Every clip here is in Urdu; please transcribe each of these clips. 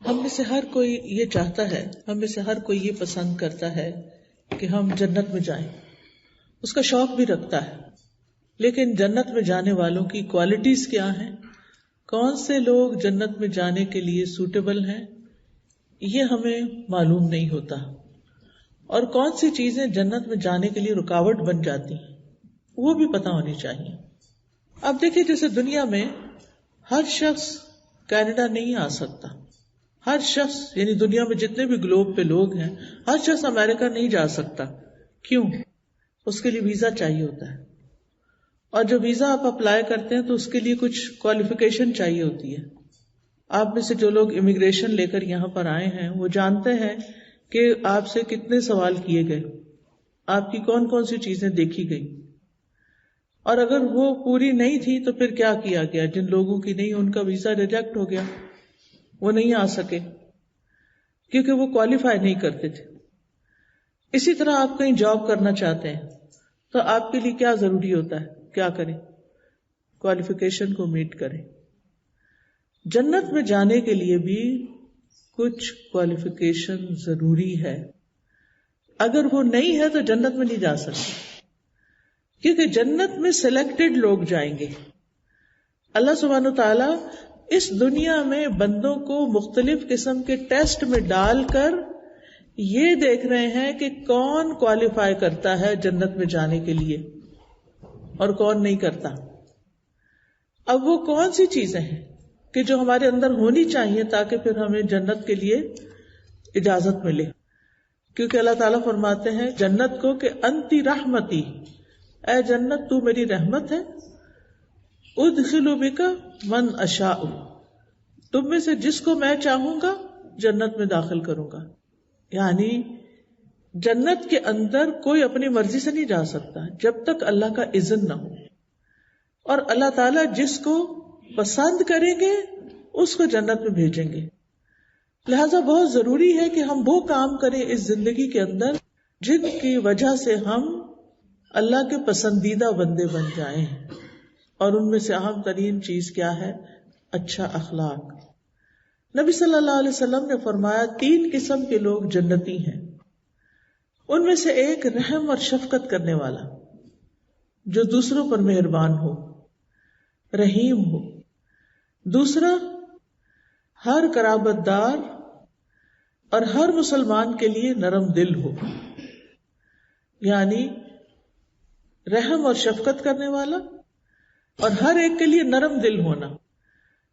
ہم میں سے ہر کوئی یہ چاہتا ہے، ہم میں سے ہر کوئی یہ پسند کرتا ہے کہ ہم جنت میں جائیں، اس کا شوق بھی رکھتا ہے. لیکن جنت میں جانے والوں کی کوالٹیز کیا ہیں، کون سے لوگ جنت میں جانے کے لیے سوٹیبل ہیں، یہ ہمیں معلوم نہیں ہوتا. اور کون سی چیزیں جنت میں جانے کے لیے رکاوٹ بن جاتی ہیں وہ بھی پتہ ہونی چاہیے. اب دیکھیے جیسے دنیا میں ہر شخص کینیڈا نہیں آ سکتا، ہر شخص یعنی دنیا میں جتنے بھی گلوب پہ لوگ ہیں ہر شخص امریکہ نہیں جا سکتا. کیوں؟ اس کے لیے ویزا چاہیے ہوتا ہے، اور جو ویزا آپ اپلائی کرتے ہیں تو اس کے لیے کچھ کوالیفیکیشن چاہیے ہوتی ہے. آپ میں سے جو لوگ امیگریشن لے کر یہاں پر آئے ہیں وہ جانتے ہیں کہ آپ سے کتنے سوال کیے گئے، آپ کی کون کون سی چیزیں دیکھی گئی، اور اگر وہ پوری نہیں تھی تو پھر کیا کیا گیا. جن لوگوں کی نہیں ان کا ویزا ریجیکٹ ہو گیا، وہ نہیں آ سکے کیونکہ وہ کوالیفائی نہیں کرتے تھے. اسی طرح آپ کہیں جاب کرنا چاہتے ہیں تو آپ کے لیے کیا ضروری ہوتا ہے، کیا کریں؟ کوالیفیکیشن کو میٹ کریں. جنت میں جانے کے لیے بھی کچھ کوالیفیکیشن ضروری ہے، اگر وہ نہیں ہے تو جنت میں نہیں جا سکتے، کیونکہ جنت میں سلیکٹڈ لوگ جائیں گے. اللہ سبحانہ وتعالی اس دنیا میں بندوں کو مختلف قسم کے ٹیسٹ میں ڈال کر یہ دیکھ رہے ہیں کہ کون کوالیفائی کرتا ہے جنت میں جانے کے لیے اور کون نہیں کرتا. اب وہ کون سی چیزیں ہیں کہ جو ہمارے اندر ہونی چاہیے تاکہ پھر ہمیں جنت کے لیے اجازت ملے. کیونکہ اللہ تعالیٰ فرماتے ہیں جنت کو کہ انتی رحمتی، اے جنت تو میری رحمت ہے، ادخل بک من اشاء، تم میں سے جس کو میں چاہوں گا جنت میں داخل کروں گا. یعنی جنت کے اندر کوئی اپنی مرضی سے نہیں جا سکتا جب تک اللہ کا اذن نہ ہو، اور اللہ تعالیٰ جس کو پسند کریں گے اس کو جنت میں بھیجیں گے. لہذا بہت ضروری ہے کہ ہم وہ کام کریں اس زندگی کے اندر جن کی وجہ سے ہم اللہ کے پسندیدہ بندے بن جائیں، اور ان میں سے اہم ترین چیز کیا ہے؟ اچھا اخلاق. نبی صلی اللہ علیہ وسلم نے فرمایا 3 قسم کے لوگ جنتی ہیں. ان میں سے ایک رحم اور شفقت کرنے والا، جو دوسروں پر مہربان ہو، رحیم ہو. دوسرا ہر قرابت دار اور ہر مسلمان کے لیے نرم دل ہو، یعنی رحم اور شفقت کرنے والا اور ہر ایک کے لیے نرم دل ہونا،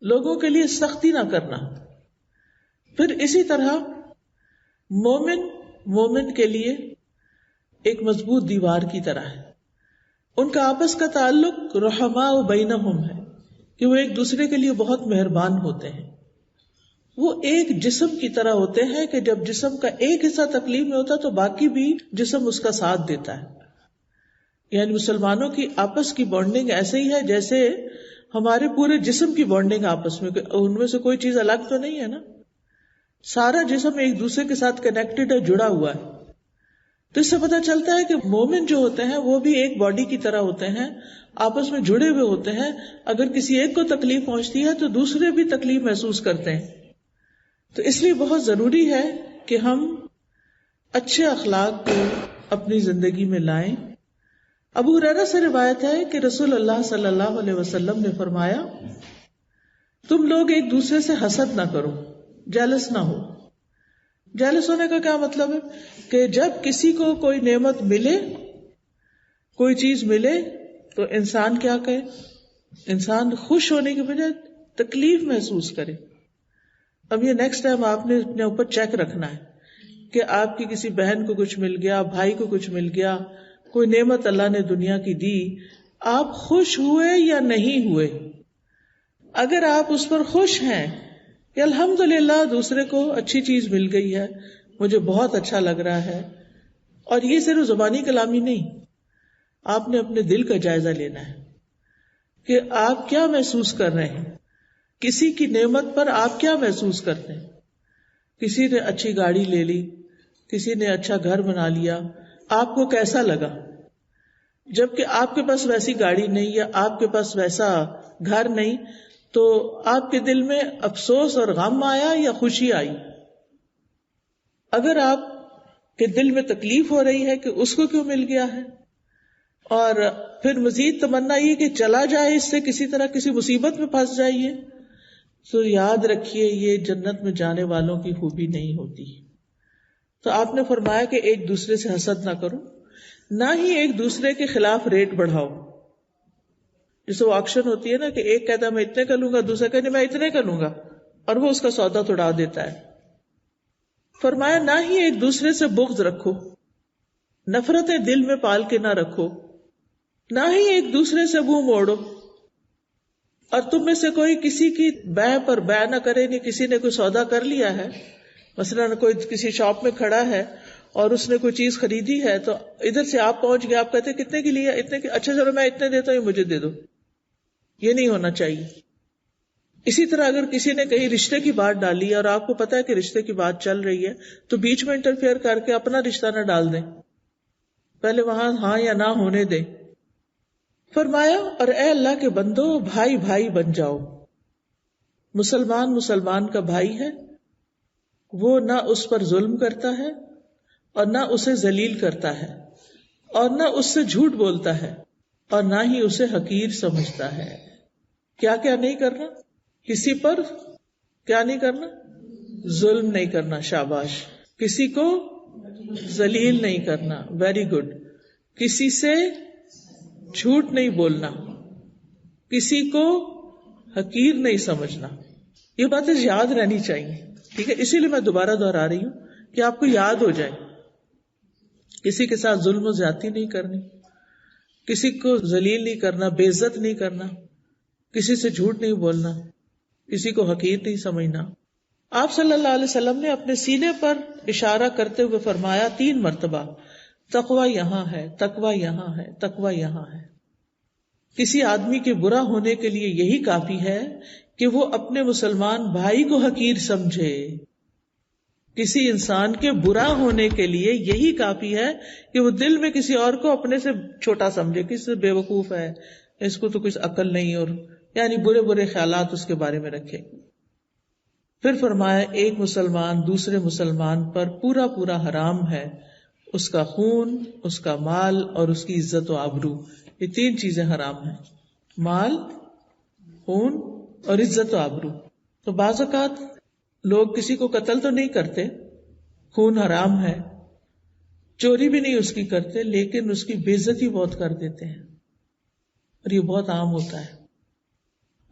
لوگوں کے لیے سختی نہ کرنا. پھر اسی طرح مومن کے لیے ایک مضبوط دیوار کی طرح ہے. ان کا آپس کا تعلق رحماء بینہم ہے کہ وہ ایک دوسرے کے لیے بہت مہربان ہوتے ہیں. وہ ایک جسم کی طرح ہوتے ہیں کہ جب جسم کا ایک حصہ تکلیف میں ہوتا تو باقی بھی جسم اس کا ساتھ دیتا ہے. یعنی مسلمانوں کی آپس کی بانڈنگ ایسے ہی ہے جیسے ہمارے پورے جسم کی بانڈنگ آپس میں، ان میں سے کوئی چیز الگ تو نہیں ہے نا، سارا جسم ایک دوسرے کے ساتھ کنیکٹڈ ہے، جڑا ہوا ہے. تو اس سے پتہ چلتا ہے کہ مومن جو ہوتے ہیں وہ بھی ایک باڈی کی طرح ہوتے ہیں، آپس میں جڑے ہوئے ہوتے ہیں. اگر کسی ایک کو تکلیف پہنچتی ہے تو دوسرے بھی تکلیف محسوس کرتے ہیں. تو اس لیے بہت ضروری ہے کہ ہم اچھے اخلاق کو اپنی زندگی میں لائیں. ابو ہریرہ سے روایت ہے کہ رسول اللہ صلی اللہ علیہ وسلم نے فرمایا تم لوگ ایک دوسرے سے حسد نہ کرو، جیلس نہ ہو. جیلس ہونے کا کیا مطلب ہے؟ کہ جب کسی کو کوئی نعمت ملے، کوئی چیز ملے تو انسان کیا کہے؟ انسان خوش ہونے کی بجائے تکلیف محسوس کرے. اب یہ نیکسٹ ٹائم آپ نے اپنے اوپر چیک رکھنا ہے کہ آپ کی کسی بہن کو کچھ مل گیا، بھائی کو کچھ مل گیا، کوئی نعمت اللہ نے دنیا کی دی، آپ خوش ہوئے یا نہیں ہوئے. اگر آپ اس پر خوش ہیں کہ الحمدللہ دوسرے کو اچھی چیز مل گئی ہے، مجھے بہت اچھا لگ رہا ہے، اور یہ صرف زبانی کلامی نہیں، آپ نے اپنے دل کا جائزہ لینا ہے کہ آپ کیا محسوس کر رہے ہیں. کسی کی نعمت پر آپ کیا محسوس کرتے ہیں؟ کسی نے اچھی گاڑی لے لی، کسی نے اچھا گھر بنا لیا، آپ کو کیسا لگا؟ جبکہ آپ کے پاس ویسی گاڑی نہیں یا آپ کے پاس ویسا گھر نہیں تو آپ کے دل میں افسوس اور غم آیا یا خوشی آئی؟ اگر آپ کے دل میں تکلیف ہو رہی ہے کہ اس کو کیوں مل گیا ہے، اور پھر مزید تمنا یہ کہ چلا جائے اس سے، کسی طرح کسی مصیبت میں پھنس جائیے، تو یاد رکھیے یہ جنت میں جانے والوں کی خوبی نہیں ہوتی. تو آپ نے فرمایا کہ ایک دوسرے سے حسد نہ کرو، نہ ہی ایک دوسرے کے خلاف ریٹ بڑھاؤ. جیسے وہ آکشن ہوتی ہے نا کہ ایک کہتا ہے میں اتنے کا لوں گا، دوسرا کہتا ہے میں اتنے کا لوں گا، اور وہ اس کا سودا توڑا دیتا ہے. فرمایا نہ ہی ایک دوسرے سے بغض رکھو، نفرتیں دل میں پال کے نہ رکھو، نہ ہی ایک دوسرے سے منہ موڑو. اور تم میں سے کوئی کسی کی بیع پر بیع نہ کرے. نہیں، کسی نے کوئی سودا کر لیا ہے، مثلا کوئی کسی شاپ میں کھڑا ہے اور اس نے کوئی چیز خریدی ہے، تو ادھر سے آپ پہنچ گئے، آپ کہتے ہیں کتنے کی لیا؟ اتنے کی. اچھا چلو میں اتنے دیتا ہوں، مجھے دے دو. یہ نہیں ہونا چاہیے. اسی طرح اگر کسی نے کہیں رشتے کی بات ڈالی اور آپ کو پتا ہے کہ رشتے کی بات چل رہی ہے، تو بیچ میں انٹرفیئر کر کے اپنا رشتہ نہ ڈال دیں، پہلے وہاں ہاں یا نہ ہونے دیں. فرمایا اور اے اللہ کے بندو، بھائی بھائی بن جاؤ. مسلمان مسلمان کا بھائی ہے، وہ نہ اس پر ظلم کرتا ہے اور نہ اسے ذلیل کرتا ہے، اور نہ اس سے جھوٹ بولتا ہے، اور نہ ہی اسے حقیر سمجھتا ہے. کیا کیا نہیں کرنا؟ کسی پر کیا نہیں کرنا؟ ظلم نہیں کرنا. شاباش. کسی کو ذلیل نہیں کرنا. Very good. کسی سے جھوٹ نہیں بولنا، کسی کو حقیر نہیں سمجھنا. یہ باتیں یاد رہنی چاہیے، ٹھیک ہے؟ اسی لیے میں دوبارہ دہرا رہی ہوں کہ آپ کو یاد ہو جائے. کسی کے ساتھ ظلم و زیادتی نہیں کرنی، کسی کو ذلیل نہیں کرنا، بے عزت نہیں کرنا، کسی سے جھوٹ نہیں بولنا، کسی کو حقیر نہیں سمجھنا. آپ صلی اللہ علیہ وسلم نے اپنے سینے پر اشارہ کرتے ہوئے فرمایا 3 مرتبہ، تقوی یہاں ہے، تقوی یہاں ہے، تقوی یہاں ہے. کسی آدمی کے برا ہونے کے لیے یہی کافی ہے کہ وہ اپنے مسلمان بھائی کو حقیر سمجھے. کسی انسان کے برا ہونے کے لیے یہی کافی ہے کہ وہ دل میں کسی اور کو اپنے سے چھوٹا سمجھے، کسی سے بے وقوف ہے، اس کو تو کچھ عقل نہیں، اور یعنی برے برے خیالات اس کے بارے میں رکھے. پھر فرمایا ایک مسلمان دوسرے مسلمان پر پورا پورا حرام ہے، اس کا خون، اس کا مال اور اس کی عزت و آبرو. یہ 3 چیزیں حرام ہیں: مال، خون اور عزت و آبرو. تو بعض اوقات لوگ کسی کو قتل تو نہیں کرتے، خون حرام ہے، چوری بھی نہیں اس کی کرتے، لیکن اس کی بے عزتی بہت کر دیتے ہیں، اور یہ بہت عام ہوتا ہے.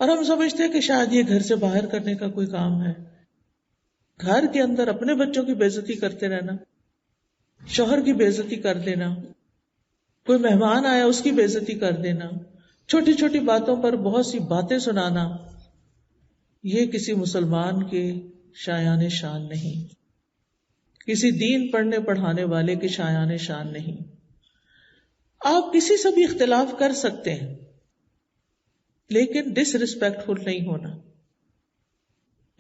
اور ہم سمجھتے ہیں کہ شاید یہ گھر سے باہر کرنے کا کوئی کام ہے. گھر کے اندر اپنے بچوں کی بے عزتی کرتے رہنا، شوہر کی بے عزتی کر دینا، کوئی مہمان آیا اس کی بے عزتی کر دینا، چھوٹی چھوٹی باتوں پر بہت سی باتیں سنانا، یہ کسی مسلمان کے شایان شان نہیں، کسی دین پڑھنے پڑھانے والے کے شایان شان نہیں. آپ کسی سے بھی اختلاف کر سکتے ہیں، لیکن ڈس ریسپیکٹفل نہیں ہونا.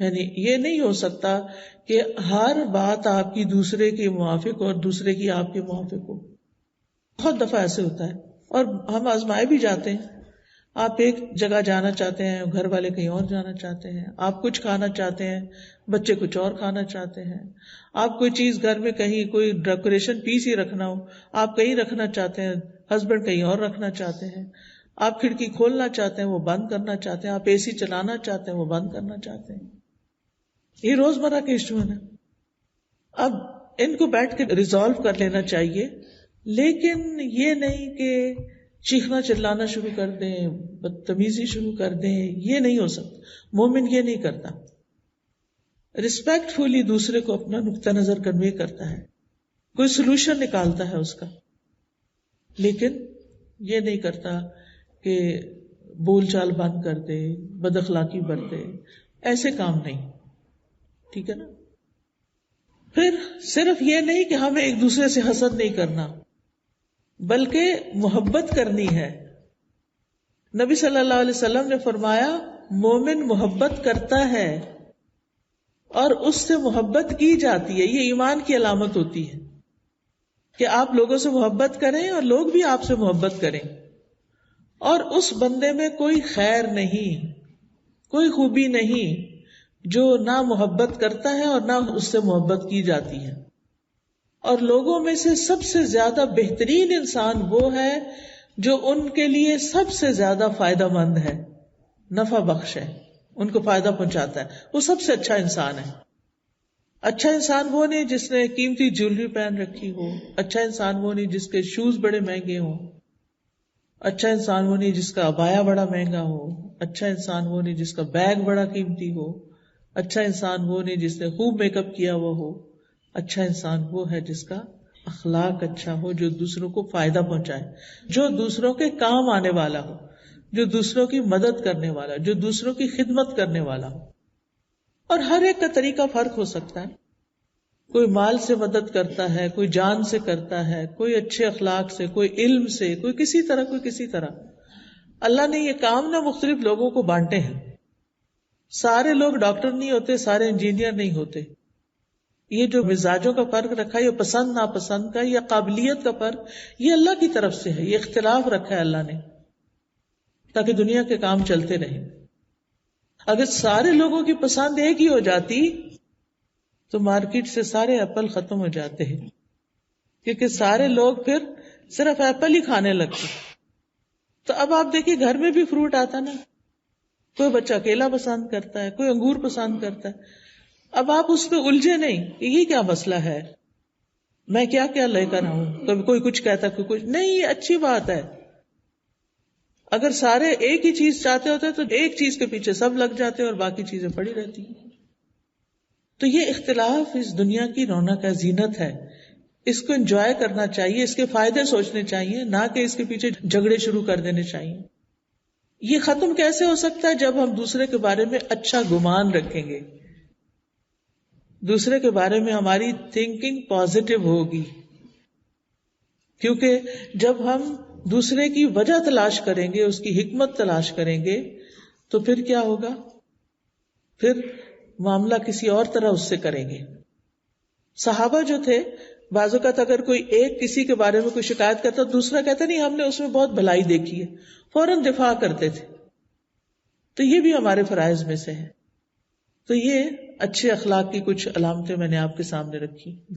یعنی یہ نہیں ہو سکتا کہ ہر بات آپ کی دوسرے کے موافق اور دوسرے کی آپ کے موافق ہو. بہت دفعہ ایسے ہوتا ہے، اور ہم آزمائے بھی جاتے ہیں. آپ ایک جگہ جانا چاہتے ہیں، گھر والے کہیں اور جانا چاہتے ہیں. آپ کچھ کھانا چاہتے ہیں، بچے کچھ اور کھانا چاہتے ہیں. آپ کوئی چیز گھر میں کہیں کوئی ڈیکوریشن پیس ہی رکھنا ہو، آپ کہیں رکھنا چاہتے ہیں، ہسبینڈ کہیں اور رکھنا چاہتے ہیں. آپ کھڑکی کھولنا چاہتے ہیں، وہ بند کرنا چاہتے ہیں. آپ اے سی چلانا چاہتے ہیں، وہ بند کرنا چاہتے ہیں. یہ روزمرہ کے ایشو ہیں. اب ان کو بیٹھ کے ریزالو کر لینا چاہیے، لیکن یہ نہیں کہ چیخنا چلانا شروع کر دیں، بدتمیزی شروع کر دیں. یہ نہیں ہو سکتا. مومن یہ نہیں کرتا. ریسپیکٹ فلی دوسرے کو اپنا نقطہ نظر کنوے کرتا ہے، کوئی سلوشن نکالتا ہے اس کا، لیکن یہ نہیں کرتا کہ بول چال بند کر دے، بد اخلاقی برتے. ایسے کام نہیں، ٹھیک ہے نا. پھر صرف یہ نہیں کہ ہمیں ایک دوسرے سے حسد نہیں کرنا، بلکہ محبت کرنی ہے. نبی صلی اللہ علیہ وسلم نے فرمایا مومن محبت کرتا ہے اور اس سے محبت کی جاتی ہے. یہ ایمان کی علامت ہوتی ہے کہ آپ لوگوں سے محبت کریں اور لوگ بھی آپ سے محبت کریں، اور اس بندے میں کوئی خیر نہیں، کوئی خوبی نہیں جو نہ محبت کرتا ہے اور نہ اس سے محبت کی جاتی ہے. اور لوگوں میں سے سب سے زیادہ بہترین انسان وہ ہے جو ان کے لیے سب سے زیادہ فائدہ مند ہے، نفع بخش ہے، ان کو فائدہ پہنچاتا ہے، وہ سب سے اچھا انسان ہے. اچھا انسان وہ نہیں جس نے قیمتی جیولری پہن رکھی ہو، اچھا انسان وہ نہیں جس کے شوز بڑے مہنگے ہوں، اچھا انسان وہ نہیں جس کا عبایا بڑا مہنگا ہو، اچھا انسان وہ نہیں جس کا بیگ بڑا قیمتی ہو، اچھا انسان وہ نہیں جس نے خوب میک اپ کیا ہوا ہو. اچھا انسان وہ ہے جس کا اخلاق اچھا ہو، جو دوسروں کو فائدہ پہنچائے، جو دوسروں کے کام آنے والا ہو، جو دوسروں کی مدد کرنے والا، جو دوسروں کی خدمت کرنے والا ہو. اور ہر ایک کا طریقہ فرق ہو سکتا ہے، کوئی مال سے مدد کرتا ہے، کوئی جان سے کرتا ہے، کوئی اچھے اخلاق سے، کوئی علم سے، کوئی کسی طرح. اللہ نے یہ کام نہ مختلف لوگوں کو بانٹے ہیں. سارے لوگ ڈاکٹر نہیں ہوتے، سارے انجینئر نہیں ہوتے. یہ جو مزاجوں کا فرق رکھا ہے، یہ پسند ناپسند کا یا قابلیت کا فرق، یہ اللہ کی طرف سے ہے. یہ اختلاف رکھا ہے اللہ نے تاکہ دنیا کے کام چلتے رہیں. اگر سارے لوگوں کی پسند ایک ہی ہو جاتی تو مارکیٹ سے سارے ایپل ختم ہو جاتے ہیں، کیونکہ سارے لوگ پھر صرف ایپل ہی کھانے لگتے. تو اب آپ دیکھیے گھر میں بھی فروٹ آتا نا، کوئی بچہ کیلا پسند کرتا ہے، کوئی انگور پسند کرتا ہے. اب آپ اس پہ الجھے نہیں کہ یہ کیا مسئلہ ہے، میں کیا کیا لے کر آؤں، کبھی کوئی کچھ کہتا کوئی کچھ نہیں. یہ اچھی بات ہے. اگر سارے ایک ہی چیز چاہتے ہوتے تو ایک چیز کے پیچھے سب لگ جاتے اور باقی چیزیں پڑی رہتی. تو یہ اختلاف اس دنیا کی رونق ہے، زینت ہے. اس کو انجوائے کرنا چاہیے، اس کے فائدے سوچنے چاہیے، نہ کہ اس کے پیچھے جھگڑے شروع کر دینے چاہیے. یہ ختم کیسے ہو سکتا ہے؟ جب ہم دوسرے کے بارے میں اچھا گمان رکھیں گے، دوسرے کے بارے میں ہماری تھنکنگ پازیٹو ہوگی. کیونکہ جب ہم دوسرے کی وجہ تلاش کریں گے، اس کی حکمت تلاش کریں گے، تو پھر کیا ہوگا؟ پھر معاملہ کسی اور طرح اس سے کریں گے. صحابہ جو تھے، بعض اوقات اگر کوئی ایک کسی کے بارے میں کوئی شکایت کرتا، دوسرا کہتا نہیں ہم نے اس میں بہت بھلائی دیکھی ہے، فوراً دفاع کرتے تھے. تو یہ بھی ہمارے فرائض میں سے ہے. تو یہ اچھے اخلاق کی کچھ علامتیں میں نے آپ کے سامنے رکھی.